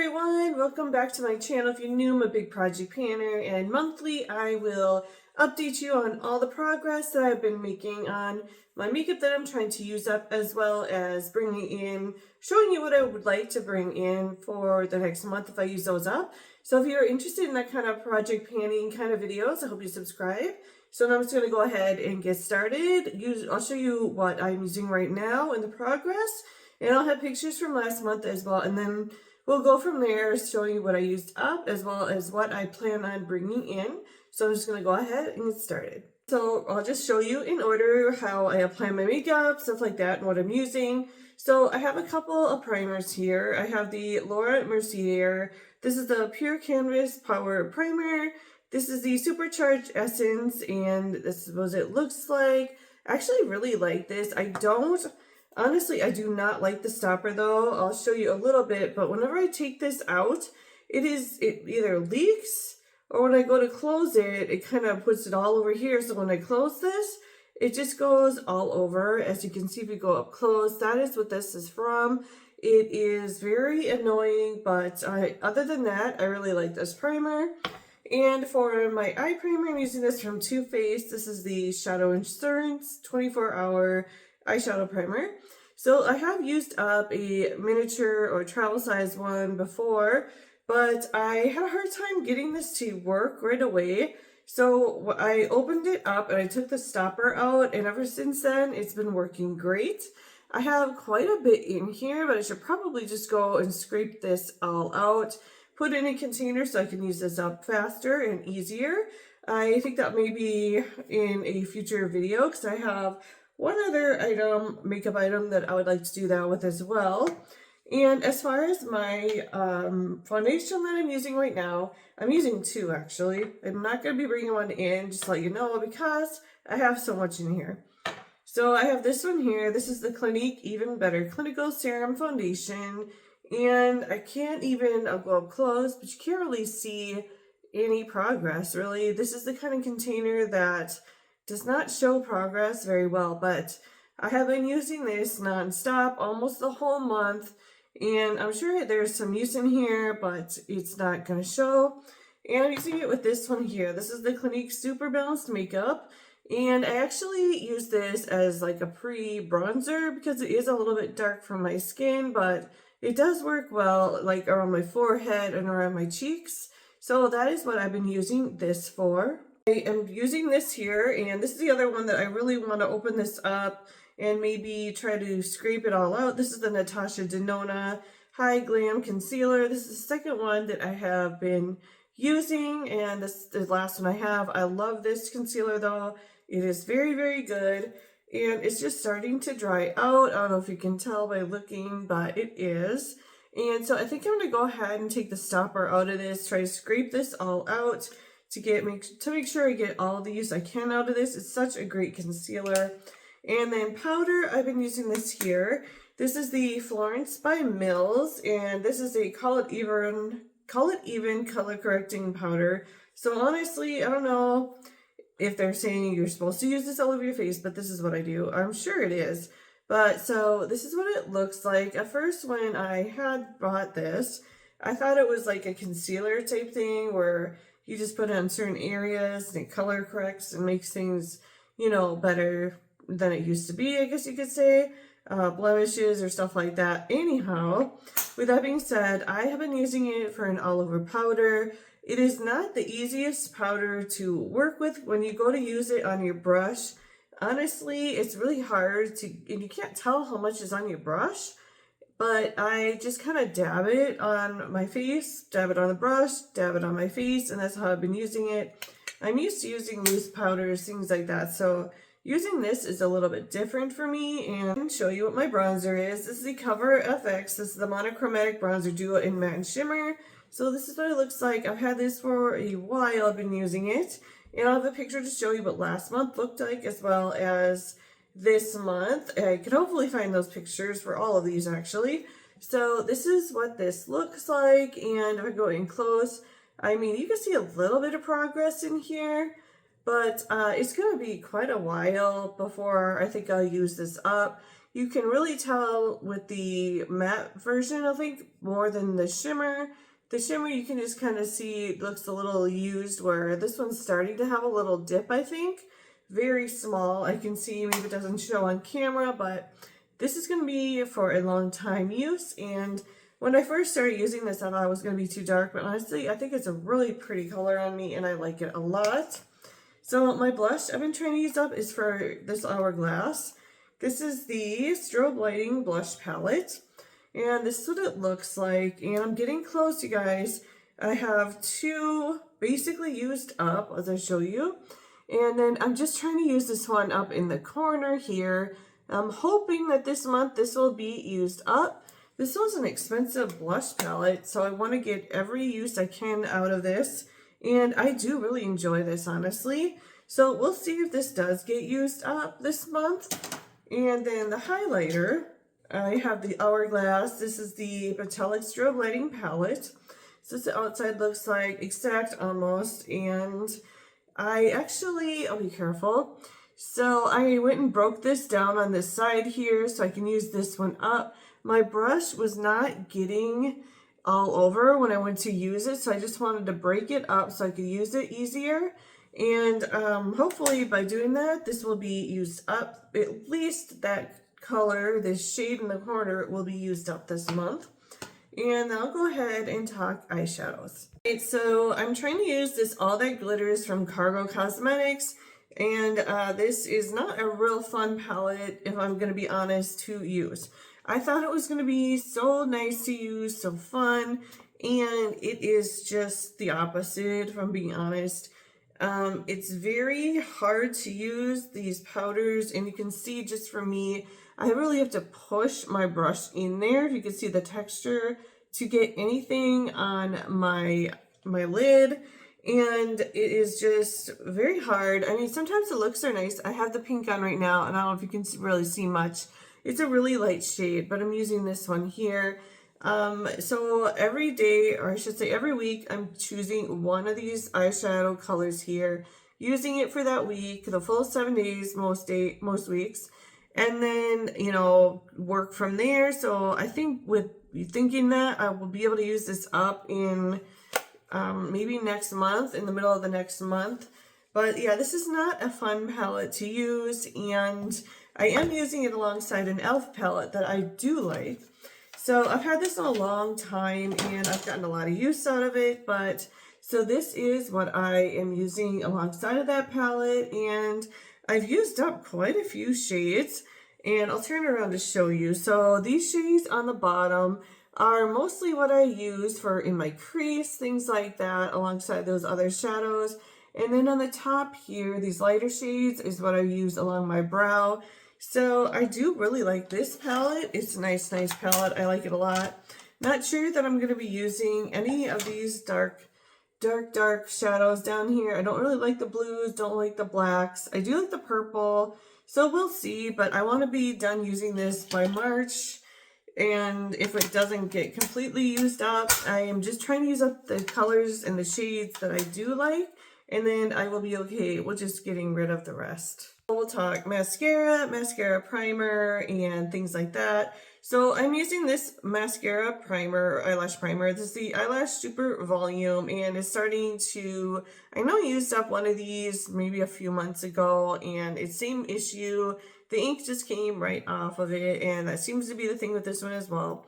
everyone, welcome back to my channel. If you're new, I'm a big project planner, and monthly I will update you on all the progress that I've been making on my makeup that I'm trying to use up, as well as showing you what I would like to bring in for the next month if I use those up. So if you're interested in that kind of project planning kind of videos, I hope you subscribe. So now I'm just going to go ahead and get started. I'll show you what I'm using right now and the progress. And I'll have pictures from last month as well, and then we'll go from there, showing you what I used up as well as what I plan on bringing in. So I'm just going to go ahead and get started. So I'll just show you in order how I apply my makeup, stuff like that, and what I'm using. So I have a couple of primers here. I have the Laura Mercier. This is the Pure Canvas Power Primer. This is the Supercharged Essence, and this is what it looks like. I actually really like this. Honestly, I do not like the stopper though. I'll show you a little bit, but whenever I take this out, it either leaks, or when I go to close it, it kind of puts it all over here. So when I close this, it just goes all over. As you can see, if you go up close, that is what this is from. It is very annoying, but other than that, I really like this primer. And for my eye primer, I'm using this from Too Faced. This is the Shadow Insurance 24-hour eyeshadow primer. So I have used up a miniature or travel size one before, but I had a hard time getting this to work right away. So I opened it up and I took the stopper out, and ever since then it's been working great. I have quite a bit in here, but I should probably just go and scrape this all out, put it in a container so I can use this up faster and easier. I think that may be in a future video, because I have one other makeup item that I would like to do that with as well. And as far as my foundation that I'm using right now, I'm using two actually. I'm not going to be bringing one in, just to let you know, because I have so much in here. So I have this one here. This is the Clinique Even Better Clinical Serum Foundation. And I'll go up close, but you can't really see any progress really. This is the kind of container that does not show progress very well, but I have been using this non-stop almost the whole month, and I'm sure there's some use in here, but it's not going to show. And I'm using it with this one here. This is the Clinique Super Balanced Makeup, and I actually use this as like a pre-bronzer because it is a little bit dark for my skin, but it does work well like around my forehead and around my cheeks. So that is what I've been using this for. I am using this here, and this is the other one that I really want to open this up and maybe try to scrape it all out. This is the Natasha Denona High Glam Concealer. This is the second one that I have been using, and this is the last one I have. I love this concealer though. It is very, very good, and it's just starting to dry out. I don't know if you can tell by looking, but it is. And so I think I'm going to go ahead and take the stopper out of this, try to scrape this all out to make sure I get all the use I can out of this. It's such a great concealer. And then powder, I've been using this here. This is the Florence by Mills, and this is a Call It Even color correcting powder. So honestly, I don't know if they're saying you're supposed to use this all over your face, but this is what I do. I'm sure it is. But so this is what it looks like. At first, when I had bought this, I thought it was like a concealer type thing where you just put it on certain areas and it color corrects and makes things, better than it used to be, I guess you could say. Blemishes or stuff like that. Anyhow, with that being said, I have been using it for an all-over powder. It is not the easiest powder to work with when you go to use it on your brush. Honestly, it's really hard and you can't tell how much is on your brush. But I just kind of dab it on my face, dab it on the brush, dab it on my face, and that's how I've been using it. I'm used to using loose powders, things like that, so using this is a little bit different for me. And I'm going to show you what my bronzer is. This is the Cover FX. This is the Monochromatic Bronzer Duo in Matte and Shimmer. So this is what it looks like. I've had this for a while. I've been using it. And I'll have a picture to show you what last month looked like, as well as this month. I could hopefully find those pictures for all of these actually. So this is what this looks like, and if I go in close, I mean, you can see a little bit of progress in here, but it's going to be quite a while before I think I'll use this up. You can really tell with the matte version, I think, more than the shimmer. The shimmer you can just kind of see it looks a little used, where this one's starting to have a little dip, I think. Very small. I can see maybe it doesn't show on camera, but this is going to be for a long time use. And when I first started using this, I thought it was going to be too dark, but honestly, I think it's a really pretty color on me and I like it a lot. So my blush I've been trying to use up is for this Hourglass. This is the Strobe Lighting Blush Palette. And this is what it looks like. And I'm getting close, you guys. I have two basically used up, as I show you. And then I'm just trying to use this one up in the corner here. I'm hoping that this month this will be used up. This was an expensive blush palette, so I want to get every use I can out of this. And I do really enjoy this, honestly. So we'll see if this does get used up this month. And then the highlighter, I have the Hourglass. This is the Metallic Strobe Lighting Palette. So the outside looks like exact almost. And I actually, I'll be careful. So I went and broke this down on this side here so I can use this one up. My brush was not getting all over when I went to use it, so I just wanted to break it up so I could use it easier. And hopefully by doing that, this will be used up. At least that color, this shade in the corner, will be used up this month. And I'll go ahead and talk eyeshadows. Right, so I'm trying to use this All That Glitters from Cargo Cosmetics. And this is not a real fun palette, if I'm going to be honest, to use. I thought it was going to be so nice to use, so fun, and it is just the opposite, if I'm being honest. It's very hard to use these powders, and you can see just for me, I really have to push my brush in there, if you can see the texture, to get anything on my lid. And it is just very hard. I mean, sometimes the looks are nice. I have the pink on right now, and I don't know if you can really see much. It's a really light shade, but I'm using this one here. So every day, or I should say every week, I'm choosing one of these eyeshadow colors here, using it for that week, the full 7 days, most weeks, and then, you know, work from there. So I think with thinking that, I will be able to use this up in maybe next month, in the middle of the next month. But yeah, this is not a fun palette to use, and I am using it alongside an e.l.f. palette that I do like. So I've had this a long time and I've gotten a lot of use out of it, but so this is what I am using alongside of that palette, and I've used up quite a few shades, and I'll turn it around to show you. So these shades on the bottom are mostly what I use for in my crease, things like that, alongside those other shadows. And then on the top here, these lighter shades is what I use along my brow. So I do really like this palette. It's a nice palette. I like it a lot. Not sure that I'm going to be using any of these dark shadows down here. I don't really like the blues, don't like the blacks. I do like the purple, so we'll see. But I want to be done using this by March. And if it doesn't get completely used up, I am just trying to use up the colors and the shades that I do like. And then I will be okay with just getting rid of the rest. We'll talk mascara primer, and things like that. So I'm using this mascara primer, eyelash primer. This is the Eyelash Super Volume, and it's starting to, I know I used up one of these maybe a few months ago, and it's same issue. The ink just came right off of it, and that seems to be the thing with this one as well.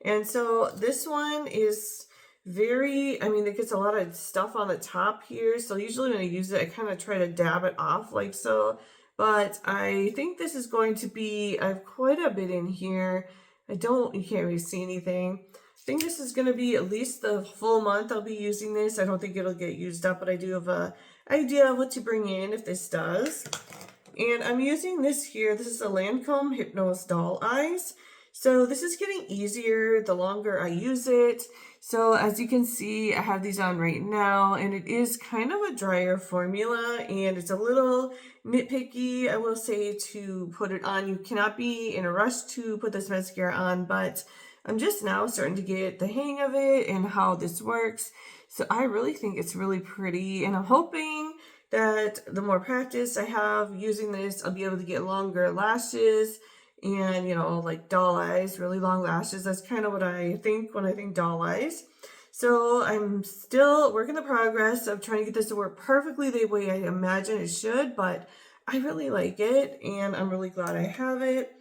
And so this one is very, I mean, it gets a lot of stuff on the top here, so usually when I use it, I kind of try to dab it off like so. But I think this is going to be, I have quite a bit in here. You can't really see anything. I think this is going to be at least the full month I'll be using this. I don't think it'll get used up, but I do have an idea of what to bring in if this does. And I'm using this here. This is a Lancome Hypnose Doll Eyes. So this is getting easier the longer I use it. So as you can see, I have these on right now, and it is kind of a drier formula, and it's a little nitpicky, I will say, to put it on. You cannot be in a rush to put this mascara on, but I'm just now starting to get the hang of it and how this works. So I really think it's really pretty, and I'm hoping that the more practice I have using this, I'll be able to get longer lashes and, you know, like doll eyes, really long lashes. That's kind of what I think when I think doll eyes. So I'm still working the progress of trying to get this to work perfectly the way I imagine it should, but I really like it and I'm really glad I have it.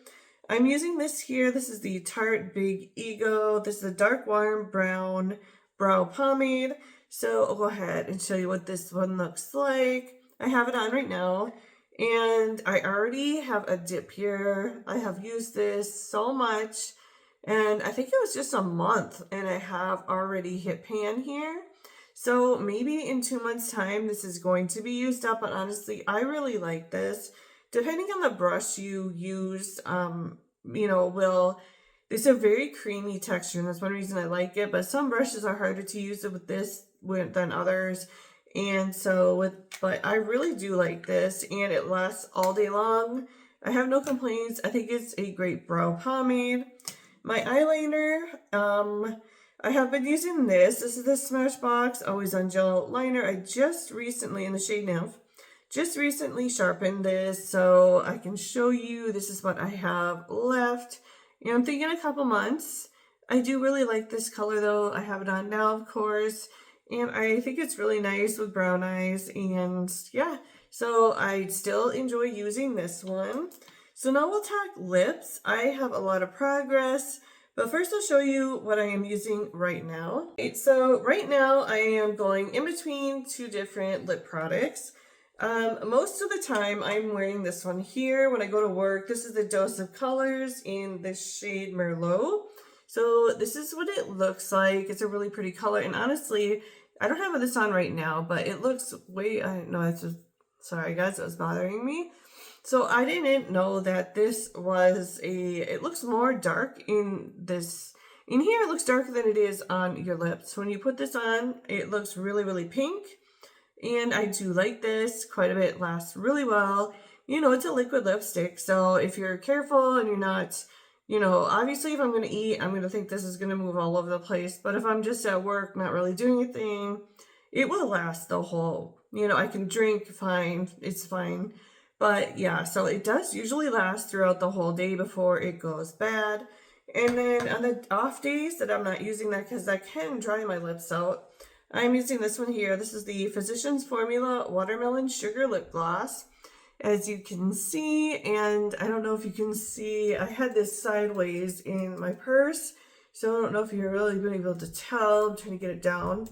I'm using this here. This is the Tarte Big Ego. This is a dark warm brown brow pomade. So I'll go ahead and show you what this one looks like. I have it on right now and I already have a dip here. I have used this so much and I think it was just a month and I have already hit pan here. So maybe in 2 months time this is going to be used up, but honestly I really like this. Depending on the brush you use, you know, it's a very creamy texture, and that's one reason I like it. But some brushes are harder to use with this than others, and so but I really do like this, and it lasts all day long. I have no complaints. I think it's a great brow pomade. My eyeliner, I have been using this. This is the Smashbox Always On Gel liner. I just recently, in the shade Nymph, just recently sharpened this so I can show you. This is what I have left. And I'm thinking a couple months. I do really like this color though. I have it on now, of course. And I think it's really nice with brown eyes. And yeah, so I still enjoy using this one. So now we'll talk lips. I have a lot of progress. But first I'll show you what I am using right now. So right now I am going in between two different lip products. Most of the time I'm wearing this one here when I go to work. This is the Dose of Colors in the shade Merlot. So this is what it looks like. It's a really pretty color, and honestly, I don't have this on right now, but it looks way, I don't know, it's just, sorry guys, that was bothering me. So I didn't know that this was it looks more dark in this, in here it looks darker than it is on your lips. When you put this on, it looks really, really pink. And I do like this quite a bit, lasts really well. You know, it's a liquid lipstick, so if you're careful and you're not, you know, obviously if I'm going to eat, I'm going to think this is going to move all over the place. But if I'm just at work, not really doing anything, it will last the whole, you know, I can drink fine, it's fine. But yeah, so it does usually last throughout the whole day before it goes bad. And then on the off days that I'm not using that because that can dry my lips out, I'm using this one here. This is the Physicians Formula Watermelon Sugar Lip Gloss. As you can see, and I don't know if you can see, I had this sideways in my purse, so I don't know if you're really going to be able to tell. I'm trying to get it down.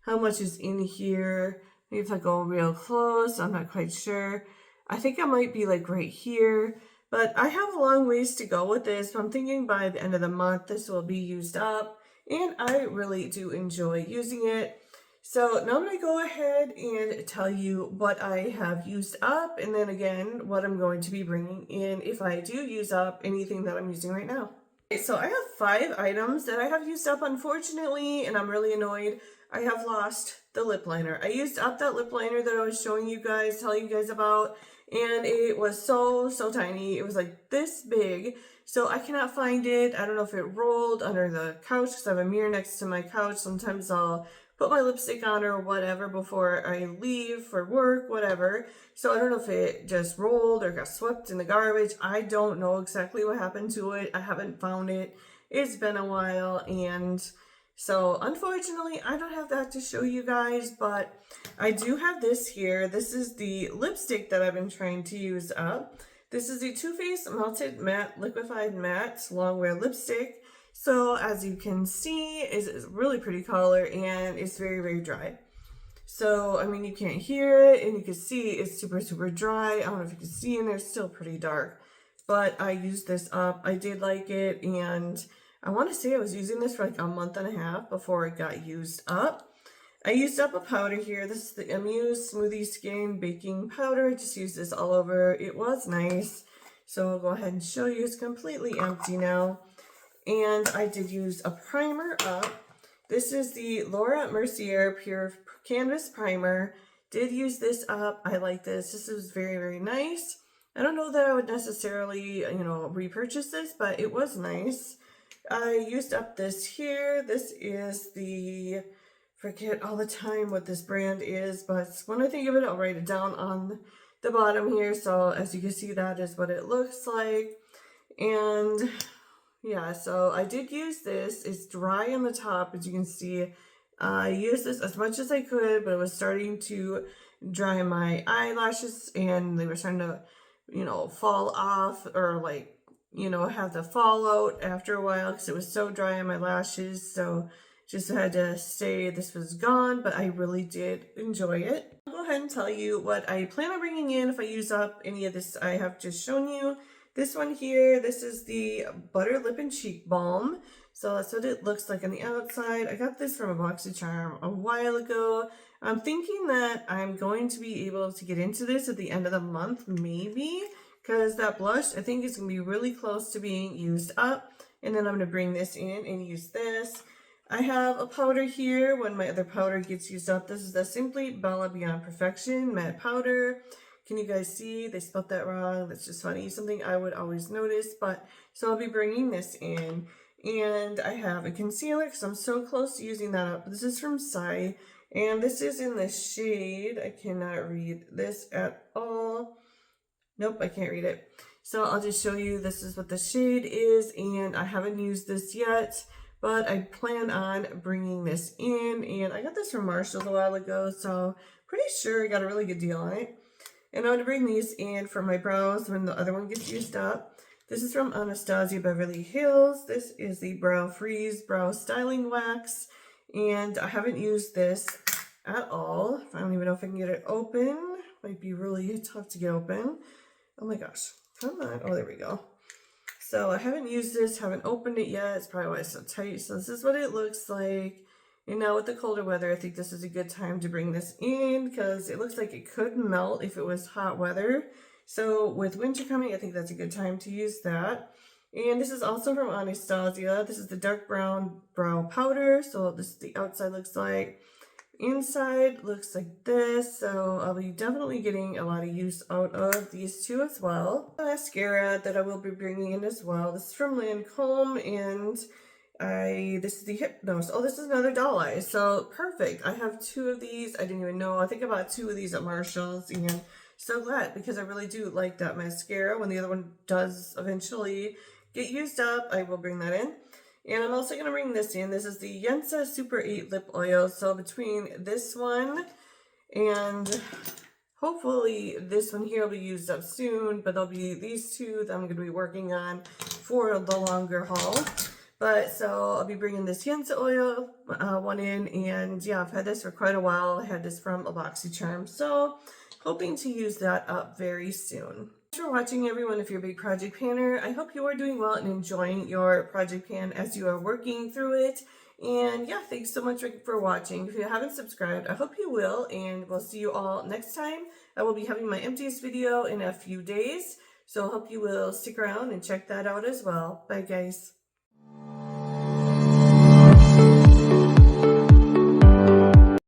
How much is in here? Maybe if I go real close, I'm not quite sure. I think I might be like right here, but I have a long ways to go with this. So I'm thinking by the end of the month, this will be used up. And I really do enjoy using it. So now I'm going to go ahead and tell you what I have used up, and then again what I'm going to be bringing in if I do use up anything that I'm using right now. Okay, so I have 5 items that I have used up, unfortunately, and I'm really annoyed. I have lost the lip liner. I used up that lip liner that I was showing you guys, telling you guys about, and it was so tiny. It was like this big. So I cannot find it. I don't know if it rolled under the couch because I have a mirror next to my couch. Sometimes I'll put my lipstick on or whatever before I leave for work, whatever. So I don't know if it just rolled or got swept in the garbage. I don't know exactly what happened to it. I haven't found it. It's been a while, and so unfortunately I don't have that to show you guys, but I do have this here. This is the lipstick that I've been trying to use up. This is the Too Faced Melted Matte Liquefied Matte Longwear Lipstick. So as you can see, it's a really pretty color and it's very dry. So, I mean, you can't hear it and you can see it's super dry. I don't know if you can see in there, it's still pretty dark. But I used this up. I did like it, and I want to say I was using this for like a month and a half before it got used up. I used up a powder here. This is the Amuse Smoothie Skin Baking Powder. I just used this all over. It was nice. So I'll go ahead and show you. It's completely empty now. And I did use a primer up. This is the Laura Mercier Pure Canvas Primer. Did use this up. I like this. This is very nice. I don't know that I would necessarily, you know, repurchase this, but it was nice. I used up this here. This is the forget all the time what this brand is, but when I think of it, I'll write it down on the bottom here. So as you can see, that is what it looks like. And yeah, so I did use this. It's dry on the top, as you can see. I used this as much as I could, but it was starting to dry my eyelashes and they were starting to, fall off or like, have the fallout after a while because it was so dry on my lashes. So just had to say this was gone, but I really did enjoy it. I'll go ahead and tell you what I plan on bringing in if I use up any of this I have just shown you. This one here, this is the Butter Lip and Cheek Balm. So that's what it looks like on the outside. I got this from a BoxyCharm a while ago. I'm thinking that I'm going to be able to get into this at the end of the month, maybe, because that blush, I think, is going to be really close to being used up. And then I'm going to bring this in and use this. I have a powder here when my other powder gets used up. This is the Simply Bella Beyond Perfection Matte Powder. Can you guys see? They spelled that wrong. That's just funny. Something I would always notice. But so I'll be bringing this in. And I have a concealer because I'm so close to using that up. This is from Psy. And this is in the shade. I cannot read this at all. Nope, I can't read it. So I'll just show you this is what the shade is. And I haven't used this yet. But I plan on bringing this in. And I got this from Marshalls a while ago. So pretty sure I got a really good deal on it. And I'm going to bring these in for my brows when the other one gets used up. This is from Anastasia Beverly Hills. This is the Brow Freeze Brow Styling Wax. And I haven't used this at all. I don't even know if I can get it open. Might be really tough to get open. Oh my gosh. Come on. Oh, there we go. So I haven't used this, haven't opened it yet. It's probably why it's so tight. So this is what it looks like. And now with the colder weather, I think this is a good time to bring this in because it looks like it could melt if it was hot weather. So with winter coming, I think that's a good time to use that. And this is also from Anastasia. This is the dark brown brow powder. So this is the outside looks like. Inside looks like this. So I'll be definitely getting a lot of use out of these two as well. The mascara that I will be bringing in as well. This is from Lancome and this is the Hypnose. Oh, this is another doll eye. So perfect. I have two of these. I didn't even know. I think I bought two of these at Marshalls and so glad because I really do like that mascara. When the other one does eventually get used up, I will bring that in. And I'm also going to bring this in. This is the Yensa Super 8 Lip Oil. So between this one and hopefully this one here will be used up soon, but there'll be these two that I'm going to be working on for the longer haul. But so I'll be bringing this Yensa oil one in, and yeah, I've had this for quite a while. I had this from a BoxyCharm, so hoping to use that up very soon. Thanks for watching, everyone. If you're a big project planner, I hope you are doing well and enjoying your project plan as you are working through it. And yeah, thanks so much for watching. If you haven't subscribed, I hope you will, and we'll see you all next time. I will be having my emptiest video in a few days, so I hope you will stick around and check that out as well. Bye, guys.